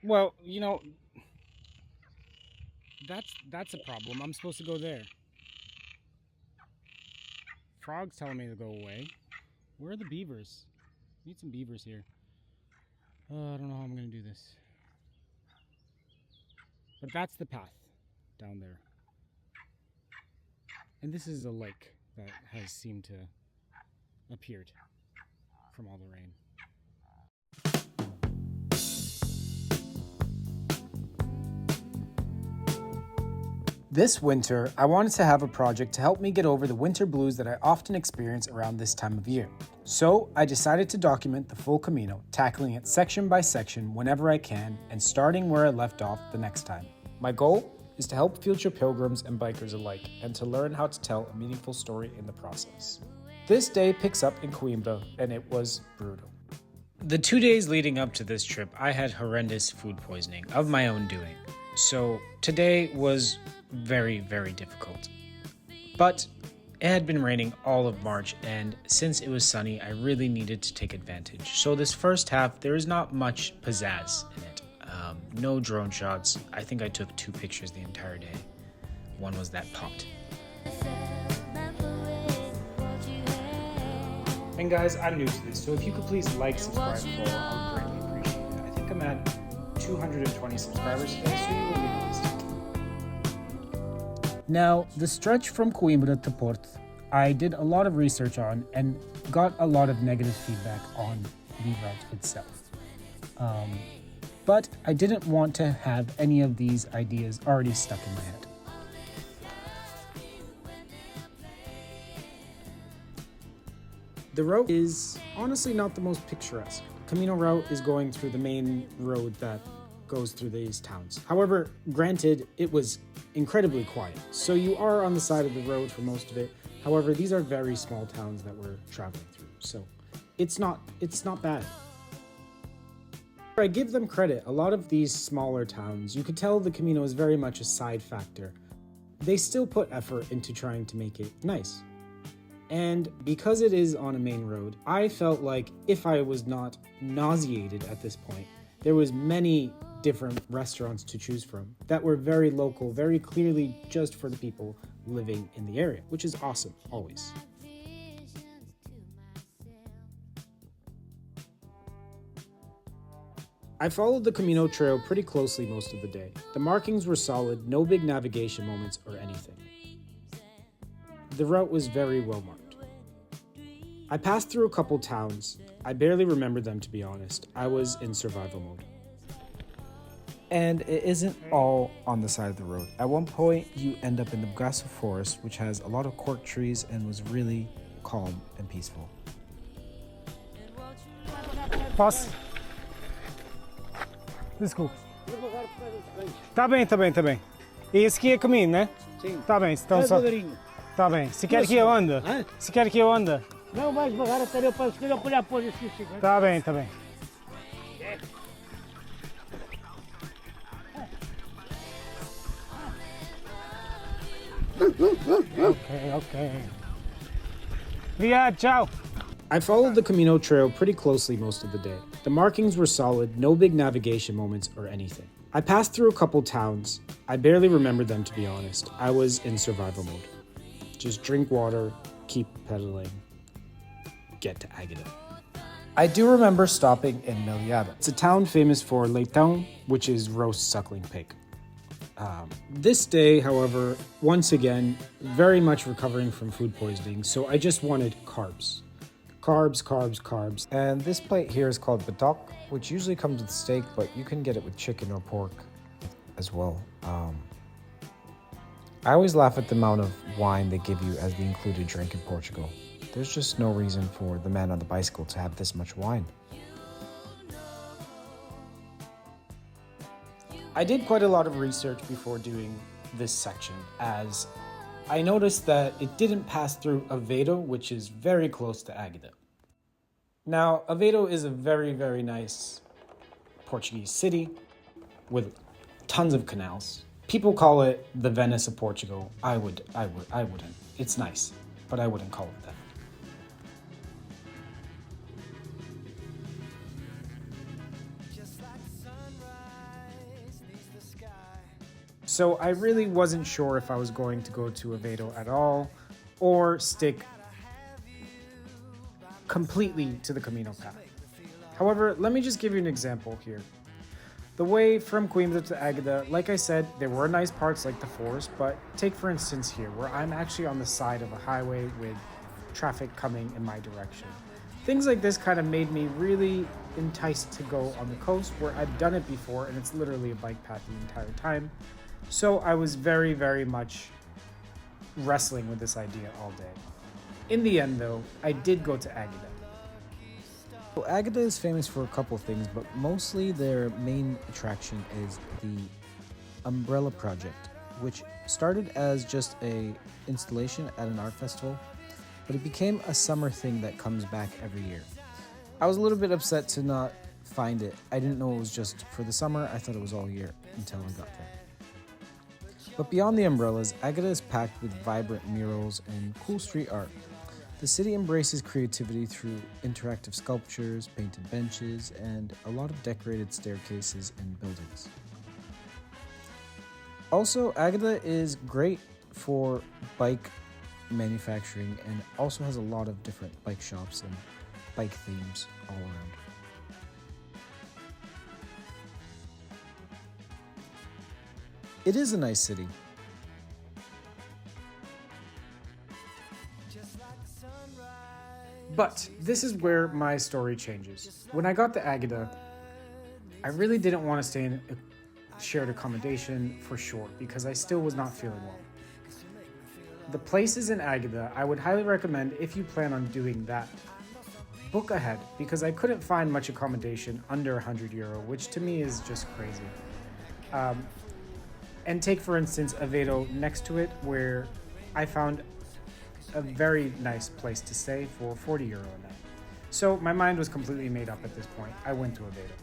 Well, that's a problem. I'm supposed to go there. Frog's telling me to go away. Where are the beavers? Need some beavers here. I don't know how I'm gonna do this. But that's the path down there. And this is a lake that has seemed to appeared from all the rain. This winter, I wanted to have a project to help me get over the winter blues that I often experience around this time of year. So I decided to document the full Camino, tackling it section by section whenever I can and starting where I left off the next time. My goal is to help future pilgrims and bikers alike and to learn how to tell a meaningful story in the process. This day picks up in Coimbra and it was brutal. The 2 days leading up to this trip, I had horrendous food poisoning of my own doing. So today was very, very difficult. But it had been raining all of March, and since it was sunny, I really needed to take advantage. So this first half, there is not much pizzazz in it. No drone shots. I think I took 2 pictures the entire day. One was that pot. And guys, I'm new to this, so if you could please like, subscribe, follow, I would greatly appreciate it. I think I'm at 220 subscribers today, so you will be noticed. Now, the stretch from Coimbra to Porto, I did a lot of research on and got a lot of negative feedback on the route itself. But I didn't want to have any of these ideas already stuck in my head. The route is honestly not the most picturesque. Camino route is going through the main road that goes through these towns. However, granted, it was incredibly quiet, so you are on the side of the road for most of it. However, these are very small towns that we're traveling through, so it's not bad. I give them credit. A lot of these smaller towns, you could tell the Camino is very much a side factor. They still put effort into trying to make it nice. And because it is on a main road, I felt like if I was not nauseated at this point, there was many different restaurants to choose from that were very local, very clearly just for the people living in the area, which is awesome, always. I followed the Camino trail pretty closely most of the day. The markings were solid, no big navigation moments or anything. The route was very well marked. I passed through a couple towns. I barely remembered them, to be honest. I was in survival mode. And it isn't all on the side of the road. At one point, you end up in the Bagaço forest, which has a lot of cork trees and was really calm and peaceful. Posso? Desculpa. Tá bem. E esse aqui é caminho, né? Sim. Tá bem, então só... Tá bem. Se quer que eu ande? Se quer que eu ande? Não, mais devagar até eu para eu olhar para esse chico. Tá bem. Okay. Obrigado, tchau. I followed the Camino trail pretty closely most of the day. The markings were solid, no big navigation moments or anything. I passed through a couple towns. I barely remembered them, to be honest. I was in survival mode. Just drink water, keep pedaling, get to Águeda. I do remember stopping in Mealhada. It's a town famous for leitão, which is roast suckling pig. This day, however, once again, very much recovering from food poisoning, so I just wanted carbs. Carbs. And this plate here is called bitoque, which usually comes with steak, but you can get it with chicken or pork as well. I always laugh at the amount of wine they give you as the included drink in Portugal. There's just no reason for the man on the bicycle to have this much wine. I did quite a lot of research before doing this section, as I noticed that it didn't pass through Aveiro, which is very close to Águeda. Now, Aveiro is a very, very nice Portuguese city with tons of canals. People call it the Venice of Portugal. I wouldn't. It's nice, but I wouldn't call it that. So I really wasn't sure if I was going to go to Aveiro at all or stick completely to the Camino path. However, let me just give you an example here. The way from Coimbra to Águeda, like I said, there were nice parts like the forest, but take for instance here, where I'm actually on the side of a highway with traffic coming in my direction. Things like this kind of made me really enticed to go on the coast where I've done it before and it's literally a bike path the entire time. So I was very, very much wrestling with this idea all day. In the end though, I did go to Águeda. So Águeda is famous for a couple things, but mostly their main attraction is the Umbrella Project, which started as just a installation at an art festival, but it became a summer thing that comes back every year. I was a little bit upset to not find it. I didn't know it was just for the summer. I thought it was all year until I got there. But beyond the umbrellas, Águeda is packed with vibrant murals and cool street art. The city embraces creativity through interactive sculptures, painted benches, and a lot of decorated staircases and buildings. Also, Águeda is great for bike manufacturing and also has a lot of different bike shops and bike themes all around. It is a nice city. But this is where my story changes. When I got to Águeda, I really didn't want to stay in a shared accommodation for short because I still was not feeling well. The places in Águeda, I would highly recommend if you plan on doing that. Book ahead because I couldn't find much accommodation under €100, which to me is just crazy. And take for instance Aveiro next to it, where I found a very nice place to stay for €40 a night. So my mind was completely made up at this point. I went to Aveiro.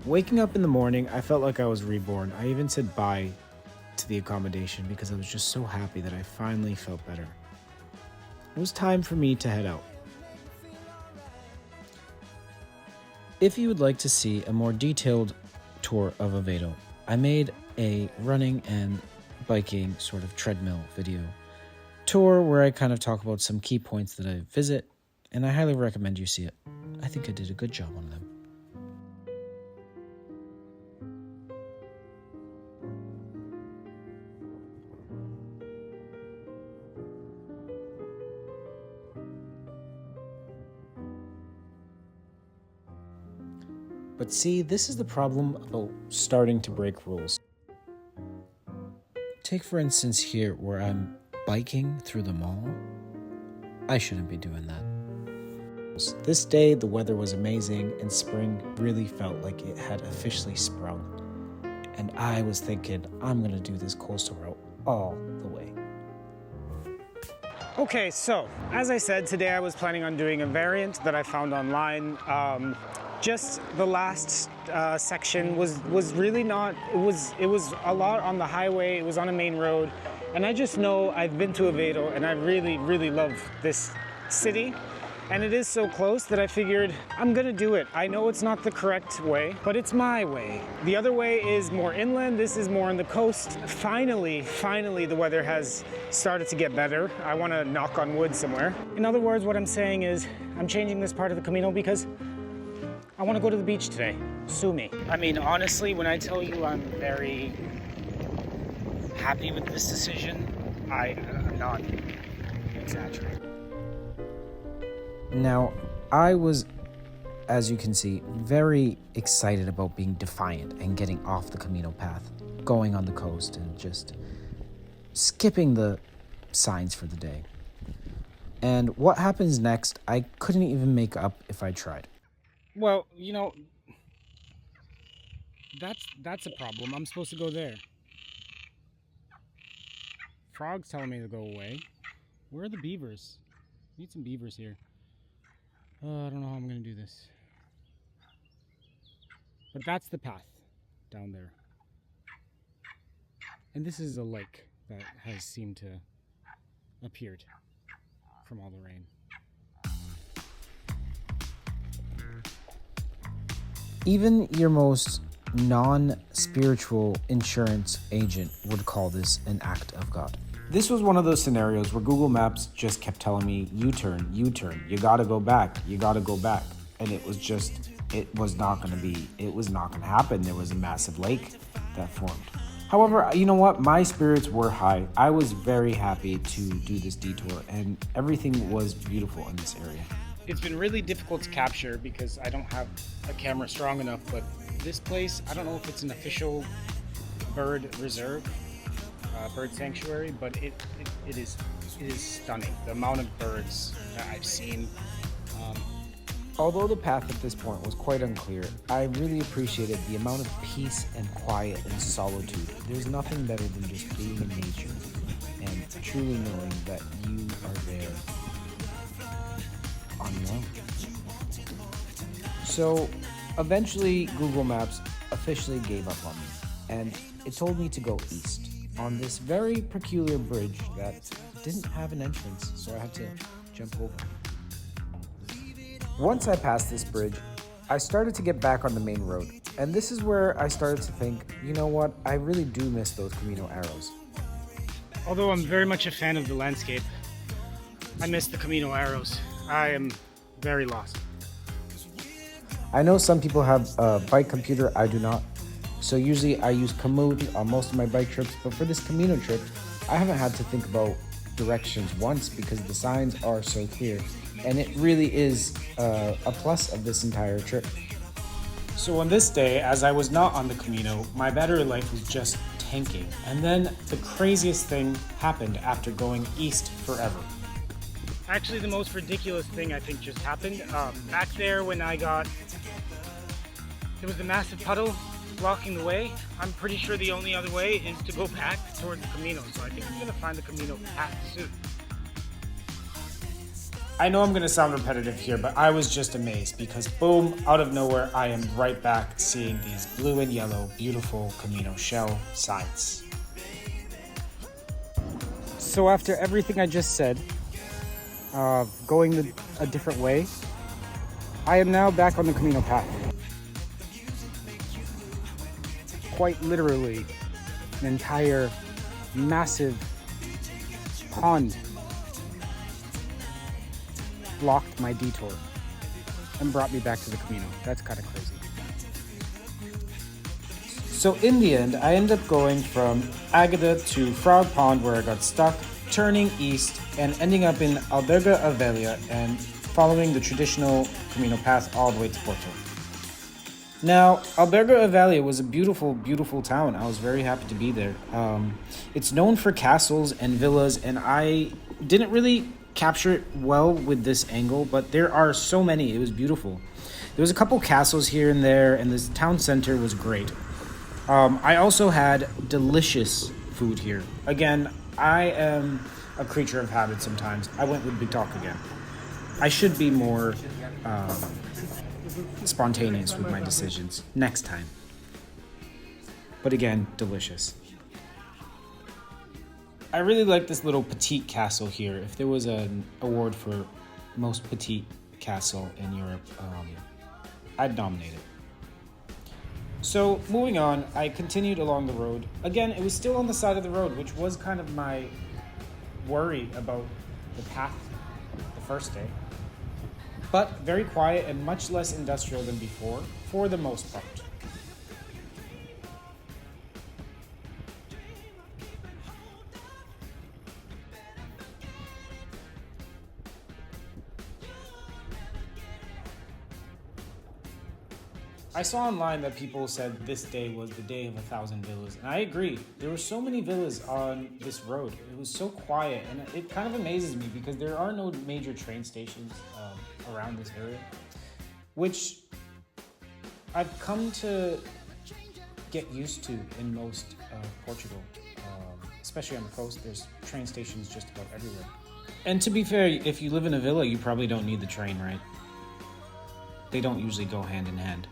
Waking up in the morning, I felt like I was reborn. I even said bye to the accommodation because I was just so happy that I finally felt better. It was time for me to head out. If you would like to see a more detailed tour of Aveiro, I made a running and biking sort of treadmill video tour where I kind of talk about some key points that I visit, and I highly recommend you see it. I think I did a good job on them. But see, this is the problem about starting to break rules. Take for instance here where I'm biking through the mall. I shouldn't be doing that. This day the weather was amazing and spring really felt like it had officially sprung. And I was thinking, I'm gonna do this coastal route all the way. Okay, so as I said, today I was planning on doing a variant that I found online. Just the last section was really not, it was a lot on the highway, it was on a main road, and I just know I've been to Aveiro and I really, really love this city, and it is so close that I figured I'm gonna do it. I know it's not the correct way, but it's my way. The other way is more inland, this is more on the coast. Finally, the weather has started to get better. I wanna knock on wood somewhere. In other words, what I'm saying is I'm changing this part of the Camino because I want to go to the beach today. Sue me. I mean, honestly, when I tell you I'm very happy with this decision, I'm not exaggerating. Now, I was, as you can see, very excited about being defiant and getting off the Camino path, going on the coast and just skipping the signs for the day. And what happens next, I couldn't even make up if I tried. Well, you know, that's a problem. I'm supposed to go there. Frog's telling me to go away. Where are the beavers? Need some beavers here. Oh, I don't know how I'm going to do this. But that's the path down there. And this is a lake that has seemed to appeared from all the rain. Even your most non-spiritual insurance agent would call this an act of God. This was one of those scenarios where Google Maps just kept telling me, U-turn, you gotta go back, you gotta go back. And it was not gonna happen. There was a massive lake that formed. However, you know what? My spirits were high. I was very happy to do this detour, and everything was beautiful in this area. It's been really difficult to capture because I don't have a camera strong enough, but this place, I don't know if it's an official bird reserve, bird sanctuary, but it is stunning. The amount of birds that I've seen. Although the path at this point was quite unclear, I really appreciated the amount of peace and quiet and solitude. There's nothing better than just being in nature and truly knowing that you are there on your own. So eventually Google Maps officially gave up on me, and it told me to go east on this very peculiar bridge that didn't have an entrance, so I had to jump over. Once I passed this bridge, I started to get back on the main road, and this is where I started to think, you know what, I really do miss those Camino arrows. Although I'm very much a fan of the landscape, I miss the Camino arrows. I am very lost. I know some people have a bike computer, I do not. So usually I use Komoot on most of my bike trips, but for this Camino trip, I haven't had to think about directions once because the signs are so clear. And it really is a plus of this entire trip. So on this day, as I was not on the Camino, my battery life was just tanking. And then the craziest thing happened after going east forever. Actually, the most ridiculous thing I think just happened. Back there when there was a massive puddle blocking the way. I'm pretty sure the only other way is to go back towards the Camino. So I think I'm gonna find the Camino path soon. I know I'm going to sound repetitive here, but I was just amazed because boom, out of nowhere, I am right back seeing these blue and yellow, beautiful Camino shell signs. So after everything I just said, going a different way, I am now back on the Camino path. Quite literally, an entire massive pond blocked my detour and brought me back to the Camino. That's kind of crazy. So in the end, I ended up going from Águeda to Frog Pond where I got stuck, turning east and ending up in Albergaria-a-Velha and following the traditional Camino path all the way to Porto. Now, Albergaria-a-Velha was a beautiful, beautiful town. I was very happy to be there. It's known for castles and villas, and I didn't really capture it well with this angle, but there are so many. It was beautiful. There was a couple castles here and there, and this town center was great. I also had delicious food here. Again, I am a creature of habit sometimes. I went with Big Talk again. I should be more spontaneous with my decisions next time. But again, delicious. I really like this little petite castle here. If there was an award for most petite castle in Europe, I'd nominate it. So moving on, I continued along the road. Again, it was still on the side of the road, which was kind of my worry about the path the first day. But very quiet and much less industrial than before, for the most part. I saw online that people said this day was the day of 1,000 villas, and I agree. There were so many villas on this road. It was so quiet, and it kind of amazes me because there are no major train stations around this area, which I've come to get used to in most of Portugal, especially on the coast. There's train stations just about everywhere. And to be fair, if you live in a villa, you probably don't need the train, right? They don't usually go hand in hand.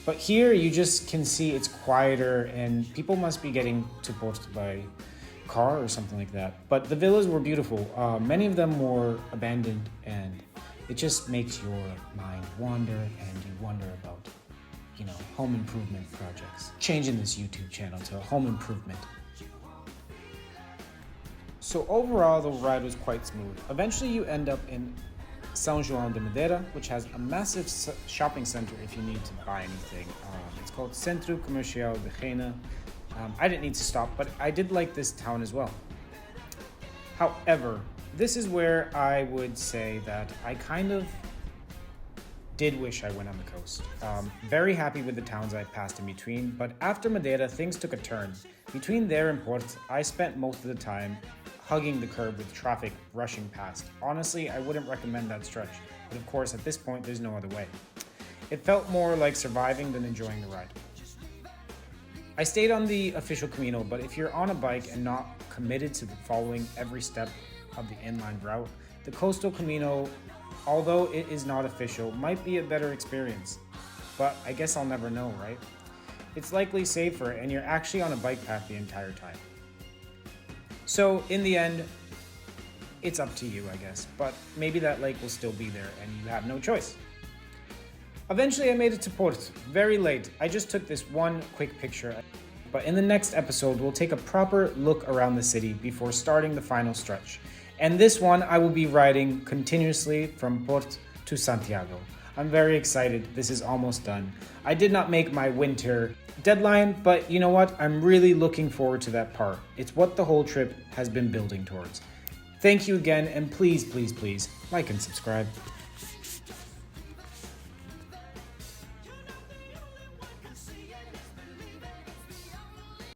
But here you just can see it's quieter and people must be getting to Porto by car or something like that. But the villas were beautiful. Many of them were abandoned and it just makes your mind wander and you wonder about home improvement projects. Changing this YouTube channel to home improvement. So overall, the ride was quite smooth. Eventually you end up in São João da Madeira, which has a massive shopping center if you need to buy anything. It's called Centro Comercial de Reina. I didn't need to stop, but I did like this town as well. However, this is where I would say that I kind of did wish I went on the coast. Very happy with the towns I passed in between, but after Madeira, things took a turn. Between there and Porto, I spent most of the time hugging the curb with traffic rushing past. Honestly, I wouldn't recommend that stretch, but of course at this point there's no other way. It felt more like surviving than enjoying the ride. I stayed on the official Camino, but if you're on a bike and not committed to following every step of the inline route, the coastal Camino, although it is not official, might be a better experience. But I guess I'll never know, right? It's likely safer and you're actually on a bike path the entire time. So in the end, it's up to you, I guess, but maybe that lake will still be there and you have no choice. Eventually I made it to Porto, very late. I just took this one quick picture, but in the next episode, we'll take a proper look around the city before starting the final stretch. And this one, I will be riding continuously from Porto to Santiago. I'm very excited, this is almost done. I did not make my winter deadline, but you know what? I'm really looking forward to that part. It's what the whole trip has been building towards. Thank you again, and please, please, please, like and subscribe.